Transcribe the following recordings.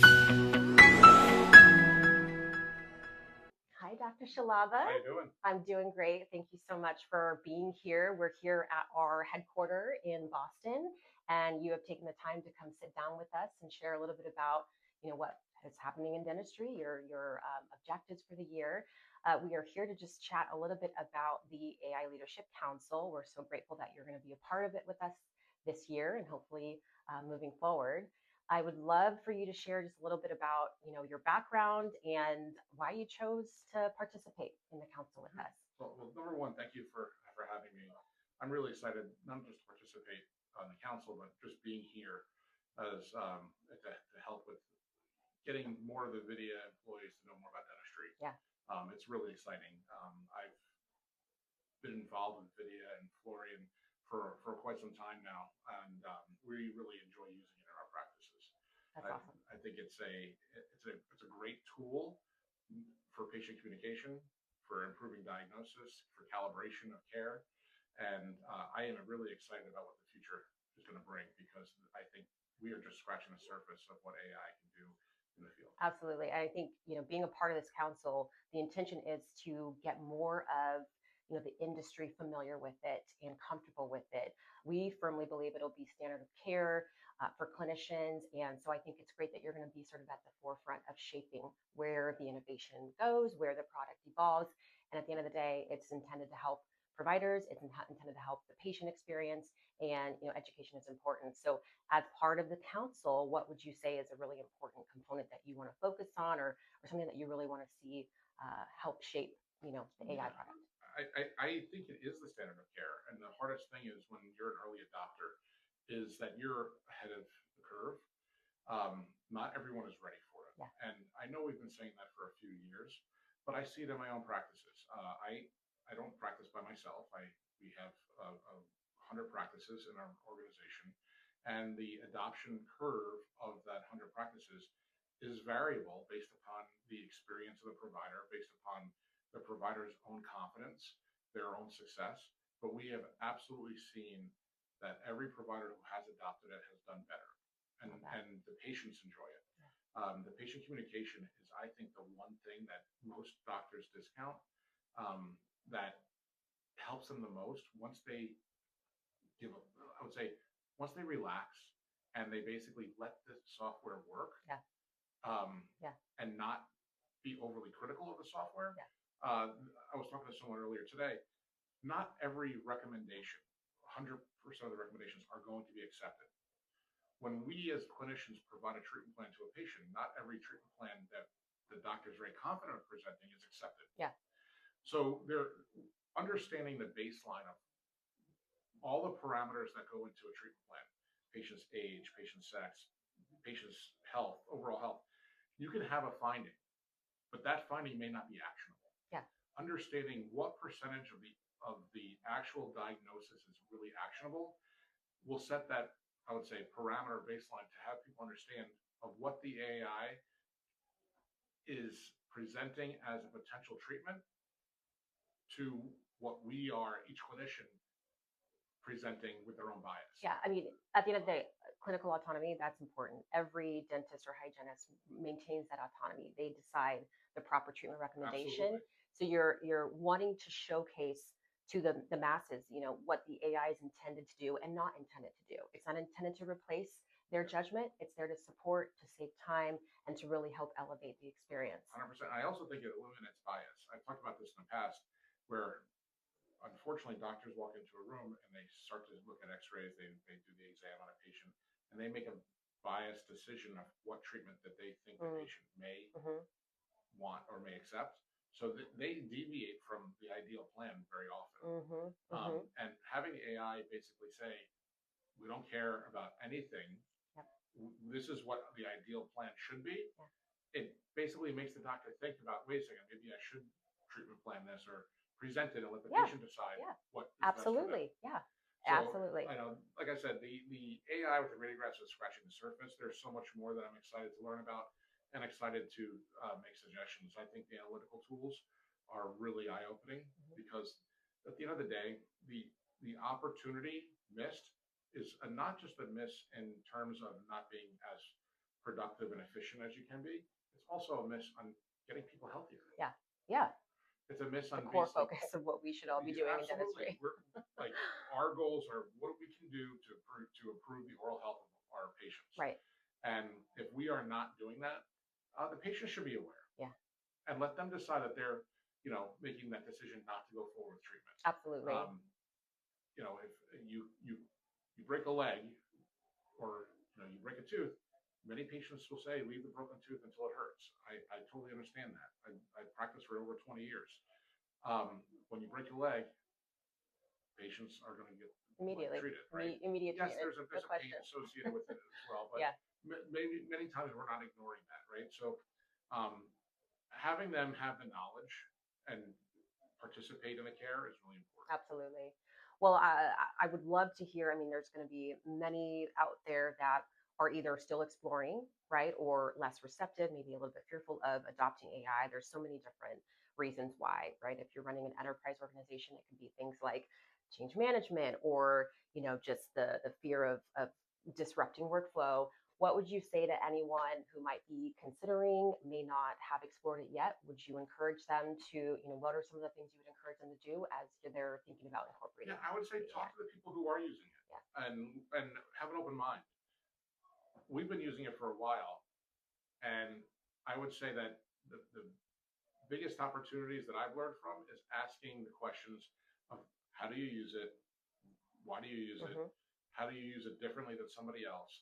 Hi, Dr. Scialabba. How you doing? I'm doing great. Thank you so much for being here. We're here at our headquarters in Boston, and you have taken the time to come sit down with us and share a little bit about, what is happening in dentistry, your objectives for the year. We are here to just chat a little bit about the AI Leadership Council. We're so grateful that you're going to be a part of it with us this year and hopefully moving forward. I would love for you to share just a little bit about, your background and why you chose to participate in the council with us. Well, number one, thank you for having me. I'm really excited not just to participate on the council, but just being here as to help with getting more of the Videa employees to know more about dentistry. Yeah. It's really exciting. I've been involved with Videa and Florian for quite some time now, and we really enjoy using it in our practices. That's awesome. I think it's a great tool for patient communication, for improving diagnosis, for calibration of care, and I am really excited about what the future is going to bring, because I think we are just scratching the surface of what AI can do in the field. Absolutely. And I think, being a part of this council, the intention is to get more of the industry familiar with it and comfortable with it. We firmly believe it'll be standard of care for clinicians. And so I think it's great that you're going to be sort of at the forefront of shaping where the innovation goes, where the product evolves. And at the end of the day, it's intended to help providers, it's intended to help the patient experience, and education is important. So as part of the council, what would you say is a really important component that you want to focus on, or something that you really want to see help shape the AI product? I think it is the standard of care, and the hardest thing is when you're an early adopter, is that you're ahead of the curve. Not everyone is ready for it, Yeah. and I know we've been saying that for a few years, but I see it in my own practices. I don't practice by myself. We have 100 practices in our organization, and the adoption curve of that 100 practices is variable based upon the experience of the provider, based upon the provider's own confidence, their own success. But we have absolutely seen that every provider who has adopted it has done better, and the patients enjoy it. The patient communication is, I think, the one thing that most doctors discount, that helps them the most once they I would say, once they relax and they basically let the software work. Yeah. And not be overly critical of the software. Yeah. I was talking to someone earlier today. Not every recommendation, 100% of the recommendations are going to be accepted. When we as clinicians provide a treatment plan to a patient, not every treatment plan that the doctor is very confident of presenting is accepted. Yeah. So they're understanding the baseline of all the parameters that go into a treatment plan: patient's age, patient's sex, patient's health, overall health. You can have a finding, but that finding may not be actionable. Yeah. Understanding what percentage of the actual diagnosis is really actionable will set that, I would say, parameter baseline to have people understand of what the AI is presenting as a potential treatment to what we are, each clinician, presenting with their own bias. Yeah, I mean, at the end of the day, clinical autonomy, that's important. Every dentist or hygienist maintains that autonomy. They decide the proper treatment recommendation. Absolutely. So you're wanting to showcase to the masses, what the AI is intended to do and not intended to do. It's not intended to replace their judgment. It's there to support, to save time, and to really help elevate the experience. 100%. I also think it eliminates bias. I've talked about this in the past, where unfortunately doctors walk into a room and they start to look at x-rays, they do the exam on a patient, and they make a biased decision of what treatment that they think the patient may want or may accept. So they deviate from the ideal plan very often. And having the AI basically say, we don't care about anything. Yep. This is what the ideal plan should be. Yeah. It basically makes the doctor think about, wait a second, maybe I should treatment plan this or present it and let the patient decide what is absolutely best for them. Yeah. So, absolutely. I know, like I said, the AI with the radiographs is scratching the surface. There's so much more that I'm excited to learn about and excited to make suggestions. I think the analytical tools are really eye-opening because at the end of the day, the opportunity missed is not just a miss in terms of not being as productive and efficient as you can be, it's also a miss on getting people healthier. Yeah. Yeah. It's a miss The on core basic. focus of what we should all be doing in Absolutely. dentistry. We're like our goals are what we can do to improve the oral health of our patients. Right. And if we are not doing that, the patient should be aware. Yeah. And let them decide that they're, making that decision not to go forward with treatment. Absolutely. If you break a leg or you break a tooth, many patients will say leave the broken tooth until it hurts. I totally understand that. I practiced for over 20 years. When you break a leg, patients are going to get Immediately treated, right? immediate Yes, treatment. there's a pain associated with it as well, but Yeah. maybe many times we're not ignoring that, right? So having them have the knowledge and participate in the care is really important. Absolutely. Well, I would love to hear. I mean, there's going to be many out there that are either still exploring, right, or less receptive, maybe a little bit fearful of adopting AI. There's so many different reasons why, right? If you're running an enterprise organization, it can be things like change management or, just the fear of disrupting workflow. What would you say to anyone who might be considering, may not have explored it yet? Would you encourage them to, what are some of the things you would encourage them to do as they're thinking about incorporating? Yeah, I would say talk to the people who are using it, and have an open mind. We've been using it for a while, and I would say that the biggest opportunities that I've learned from is asking the questions of how do you use it, why do you use it, how do you use it differently than somebody else,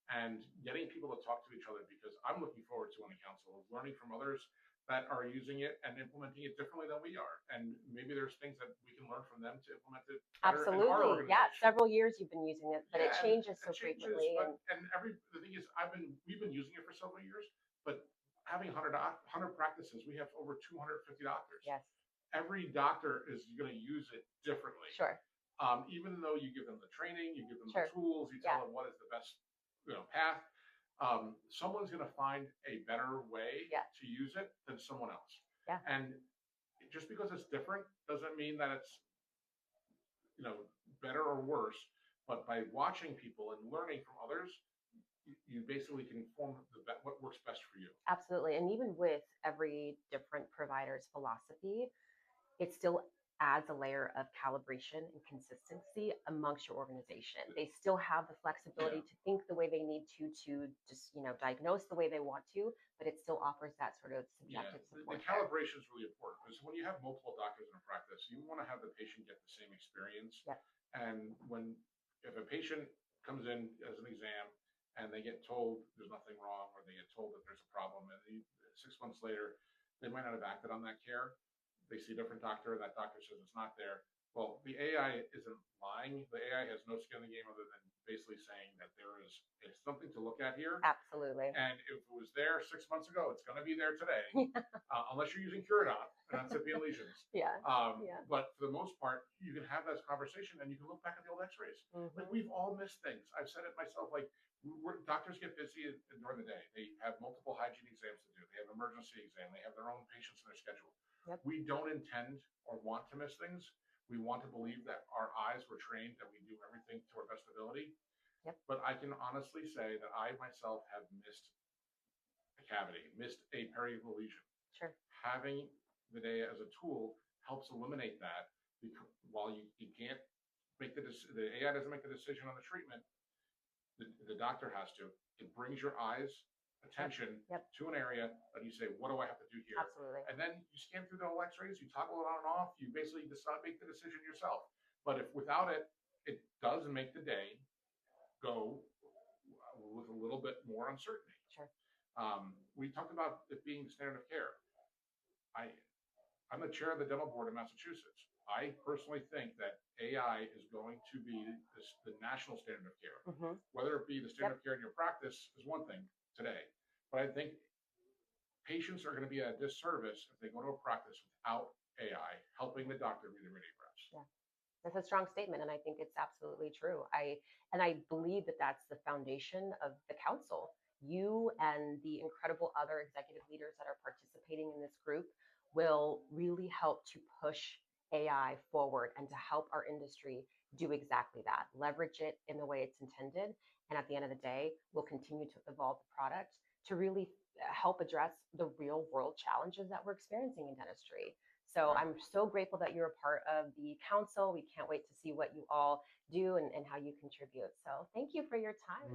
and getting people to talk to each other, because I'm looking forward to on the council learning from others that are using it and implementing it differently than we are, and maybe there's things that we can learn from them to implement it better in our Absolutely. Yeah. organization. Several years you've been using it, but it changes so frequently. The thing is, we've been using it for several years, but having 100 practices, we have over 250 doctors. Yes. Every doctor is going to use it differently. Sure. Even though you give them the training, you give them Sure. the tools, you tell them what is the best path, someone's going to find a better way to use it than someone else. Yeah. And just because it's different doesn't mean that it's better or worse. But by watching people and learning from others, you basically can form what works best for you. Absolutely. And even with every different provider's philosophy, it still adds a layer of calibration and consistency amongst your organization. They still have the flexibility to think the way they need to just, diagnose the way they want to, but it still offers that sort of subjective support. The calibration is really important, because when you have multiple doctors in a practice, you want to have the patient get the same experience. Yep. And if a patient comes in as an exam and they get told there's nothing wrong, or they get told that there's a problem, and 6 months later, they might not have acted on that care. They see a different doctor, that doctor says it's not there. Well, the AI isn't lying. The AI has no skin in the game other than basically saying that it's something to look at here. Absolutely. And if it was there 6 months ago, it's going to be there today, unless you're using Curadot and incipient lesions. But for the most part, you can have this conversation and you can look back at the old x-rays. Like, we've all missed things. I've said it myself, like, doctors get busy during the day. They have multiple hygiene exams to do. They have emergency exam. They have their own patients in their schedule. Yep. We don't intend or want to miss things. We want to believe that our eyes were trained, that we do everything to our best ability. Yep. But I can honestly say that I myself have missed a cavity, missed a periapital lesion. Sure. Having Videa as a tool helps eliminate that, because while you can't make the AI doesn't make the decision on the treatment, the doctor has to. It brings your eyes attention to an area and you say, what do I have to do here? Absolutely. And then you scan through the whole x-rays, you toggle it on and off, you basically make the decision yourself. But if without it, it does make the day go with a little bit more uncertainty. Sure. We talked about it being the standard of care. I'm the chair of the dental board in Massachusetts. I personally think that AI is going to be the national standard of care. Whether it be the standard of care in your practice is one thing today, but I think patients are going to be at a disservice if they go to a practice without AI helping the doctor read the radiographs. Yeah, that's a strong statement, and I think it's absolutely true. I believe that that's the foundation of the council. You and the incredible other executive leaders that are participating in this group will really help to push AI forward and to help our industry do exactly that, leverage it in the way it's intended, And at the end of the day, we'll continue to evolve the product to really help address the real world challenges that we're experiencing in dentistry. So Right. I'm so grateful that you're a part of the council. We can't wait to see what you all do and how you contribute. So thank you for your time.